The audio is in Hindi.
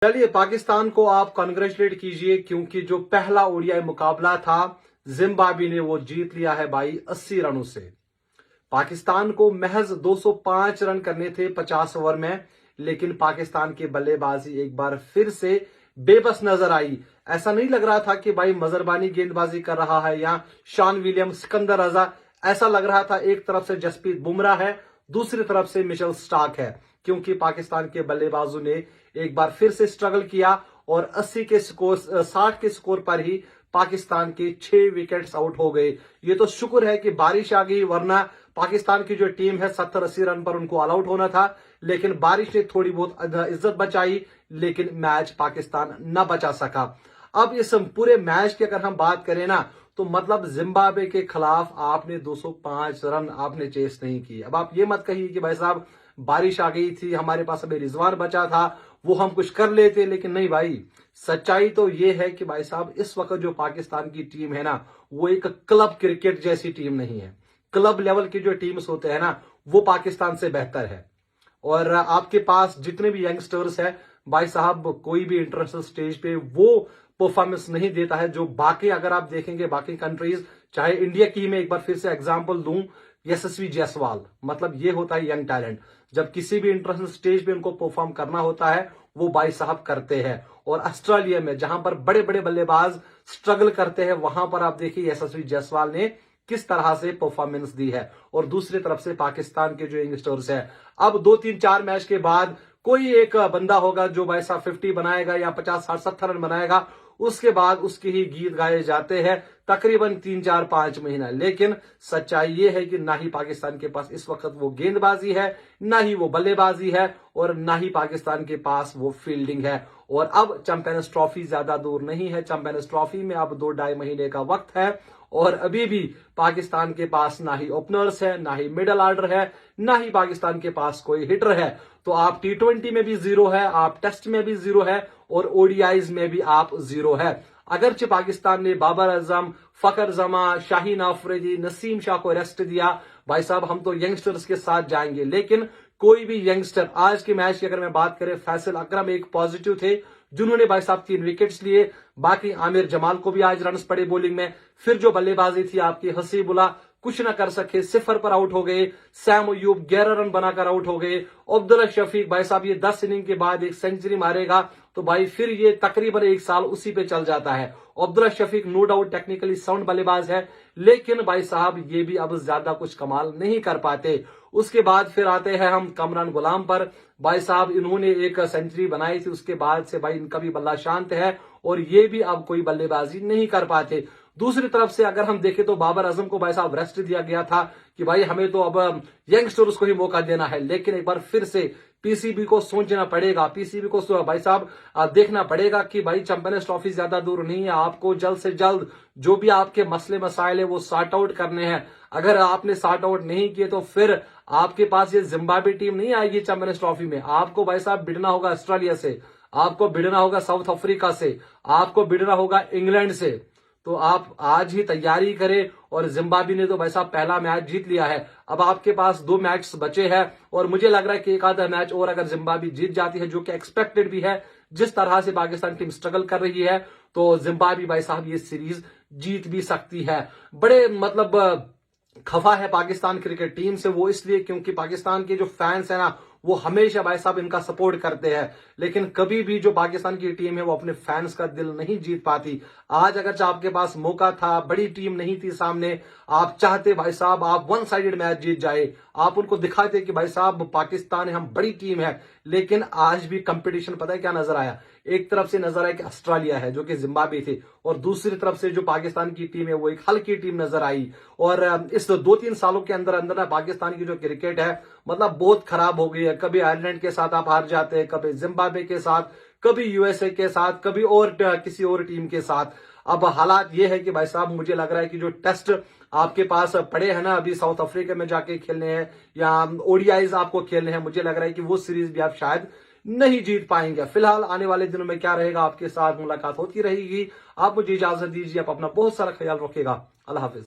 चलिए, पाकिस्तान को आप कॉन्ग्रेचुलेट कीजिए क्योंकि जो पहला ओडीआई मुकाबला था जिम्बाब्वे ने वो जीत लिया है भाई 80 रनों से। पाकिस्तान को महज 205 रन करने थे 50 ओवर में, लेकिन पाकिस्तान की बल्लेबाजी एक बार फिर से बेबस नजर आई। ऐसा नहीं लग रहा था कि भाई मजरबानी गेंदबाजी कर रहा है या शॉन विलियम, सिकंदर रजा। ऐसा लग रहा था एक तरफ से जसप्रीत बुमराह है, दूसरी तरफ से मिचेल स्टार्क है, क्योंकि पाकिस्तान के बल्लेबाजों ने एक बार फिर से स्ट्रगल किया और 60 के स्कोर पर ही पाकिस्तान के 6 विकेट्स आउट हो गए। ये तो शुक्र है कि बारिश आ गई, वरना पाकिस्तान की जो टीम है 70-80 रन पर उनको ऑल आउट होना था, लेकिन बारिश ने थोड़ी बहुत इज्जत बचाई, लेकिन मैच पाकिस्तान न बचा सका। अब इस पूरे मैच की अगर हम बात करें ना, तो मतलब जिम्बाब्वे के खिलाफ आपने 205 रन आपने चेस नहीं की। अब आप ये मत कहिए कि भाई साहब बारिश आ गई थी, हमारे पास अभी रिजवान बचा था, वो हम कुछ कर लेते, लेकिन नहीं भाई। सच्चाई तो ये है कि भाई साहब इस वक्त जो पाकिस्तान की टीम है ना, वो एक क्लब क्रिकेट जैसी टीम नहीं है। क्लब लेवल की जो टीम्स होते हैं ना, वो पाकिस्तान से बेहतर है। और आपके पास जितने भी यंगस्टर्स हैं भाई साहब, कोई भी इंटरनेशनल स्टेज पे वो परफॉर्मेंस नहीं देता है जो बाकी, अगर आप देखेंगे बाकी कंट्रीज, चाहे इंडिया की मैं एक बार फिर से एग्जांपल दूं, यशस्वी जायसवाल, मतलब ये होता है यंग टैलेंट। जब किसी भी इंटरनेशनल स्टेज पे उनको परफॉर्म करना होता है, वो भाई साहब करते हैं। और ऑस्ट्रेलिया में जहां पर बड़े बड़े बल्लेबाज स्ट्रगल करते हैं, वहां पर आप देखिए यशस्वी जायसवाल ने किस तरह से परफॉर्मेंस दी है। और दूसरी तरफ से पाकिस्तान के जो यंगस्टर्स है, अब 2-3-4 मैच के बाद कोई एक बंदा होगा जो भाई साहब 50 बनाएगा या 50-60-70 रन बनाएगा, उसके बाद उसके ही गीत गाए जाते हैं तकरीबन 3-4-5 महीना। लेकिन सच्चाई ये है कि ना ही पाकिस्तान के पास इस वक्त वो गेंदबाजी है, ना ही वो बल्लेबाजी है, और ना ही पाकिस्तान के पास वो फील्डिंग है। और अब चैंपियंस ट्रॉफी ज्यादा दूर नहीं है। चैंपियंस ट्रॉफी में अब 2-2.5 महीने का वक्त है, और अभी भी पाकिस्तान के पास ना ही ओपनर्स है, ना ही मिडल ऑर्डर है, ना ही पाकिस्तान के पास कोई हिटर है। तो आप T20 में भी जीरो है, आप टेस्ट में भी जीरो है, और ओडीआईज में भी आप जीरो है। अगरचे पाकिस्तान ने बाबर आजम, फकर जमा, शाहीन आफरीदी, नसीम शाह को रेस्ट दिया, भाई साहब हम तो यंगस्टर्स के साथ जाएंगे। लेकिन कोई भी यंगस्टर, आज के मैच की अगर मैं बात करें, फैसल अकरम एक पॉजिटिव थे जिन्होंने भाई साहब 3 विकेट्स लिए। बाकी आमिर जमाल को भी आज रन्स पड़े बॉलिंग में। फिर जो बल्लेबाजी थी आपकी, हसीबुल्ला कुछ ना कर सके, 0 पर आउट हो गए। सैम अयूब 11 रन बनाकर आउट हो गए। अब्दुल्ला शफीक भाई साहब ये 10 इनिंग के बाद एक सेंचुरी मारेगा तो भाई फिर ये तकरीबन 1 साल उसी पे चल जाता है। Abdullah Shafique no doubt technically sound बल्लेबाज है, लेकिन भाई साहब ये भी अब ज्यादा कुछ कमाल नहीं कर पाते। उसके बाद फिर आते हैं हम कमरान गुलाम पर। भाई साहब इन्होंने एक सेंचुरी बनाई थी, उसके बाद से भाई इनका भी बल्ला शांत है, और ये भी अब कोई बल्लेबाजी नहीं कर पाते। दूसरी तरफ से अगर हम देखें तो बाबर आजम को भाई साहब रेस्ट दिया गया था कि भाई हमें तो अब यंगस्टर्स को ही मौका देना है। लेकिन एक बार फिर से पीसीबी को सोचना पड़ेगा, पीसीबी को भाई साहब देखना पड़ेगा कि भाई चैंपियंस ट्रॉफी ज्यादा दूर नहीं है। आपको जल्द से जल्द जो भी आपके मसले मसाइल है वो सॉर्ट आउट करने हैं। अगर आपने सॉर्ट आउट नहीं किए तो फिर आपके पास ये जिम्बाब्वे टीम नहीं आएगी चैंपियंस ट्रॉफी में। आपको भाई साहब भिड़ना होगा ऑस्ट्रेलिया से, आपको भिड़ना होगा साउथ अफ्रीका से, आपको भिड़ना होगा इंग्लैंड से। तो आप आज ही तैयारी करें। और जिम्बाब्वे ने तो भाई साहब पहला मैच जीत लिया है, अब आपके पास 2 मैच बचे हैं, और मुझे लग रहा है कि एक आधा मैच और अगर जिम्बाब्वे जीत जाती है, जो कि एक्सपेक्टेड भी है, जिस तरह से पाकिस्तान टीम स्ट्रगल कर रही है, तो जिम्बाब्वे भाई साहब ये सीरीज जीत भी सकती है। बड़े मतलब खफा है पाकिस्तान क्रिकेट टीम से वो, इसलिए क्योंकि पाकिस्तान के जो फैंस है ना, वो हमेशा भाई साहब इनका सपोर्ट करते हैं, लेकिन कभी भी जो पाकिस्तान की टीम है वो अपने फैंस का दिल नहीं जीत पाती। आज अगर आपके पास मौका था, बड़ी टीम नहीं थी सामने, आप चाहते भाई साहब आप 1 साइडेड मैच जीत जाए, आप उनको दिखाते कि भाई साहब पाकिस्तान है, हम बड़ी टीम है। लेकिन आज भी कंपटीशन पता है क्या नजर आया? एक तरफ से नजर आया कि ऑस्ट्रेलिया है जो कि जिम्बाब्वे थी, और दूसरी तरफ से जो पाकिस्तान की टीम है वो एक हल्की टीम नजर आई। और इस 2-3 सालों के अंदर अंदर ना पाकिस्तान की जो क्रिकेट है मतलब बहुत खराब हो गई है। कभी आयरलैंड के साथ आप हार जाते हैं, कभी जिम्बाब्वे के साथ, कभी यूएसए के साथ, कभी और किसी और टीम के साथ। अब हालात ये है कि भाई साहब मुझे लग रहा है कि जो टेस्ट आपके पास पड़े हैं ना, अभी साउथ अफ्रीका में जाके खेलने हैं या ओडीआईज आपको खेलने हैं, मुझे लग रहा है कि वो सीरीज भी आप शायद नहीं जीत पाएंगे। फिलहाल आने वाले दिनों में क्या रहेगा, आपके साथ मुलाकात होती रहेगी। आप मुझे इजाजत दीजिए, आप अपना बहुत सारा ख्याल रखिएगा। अल्लाह हाफिज।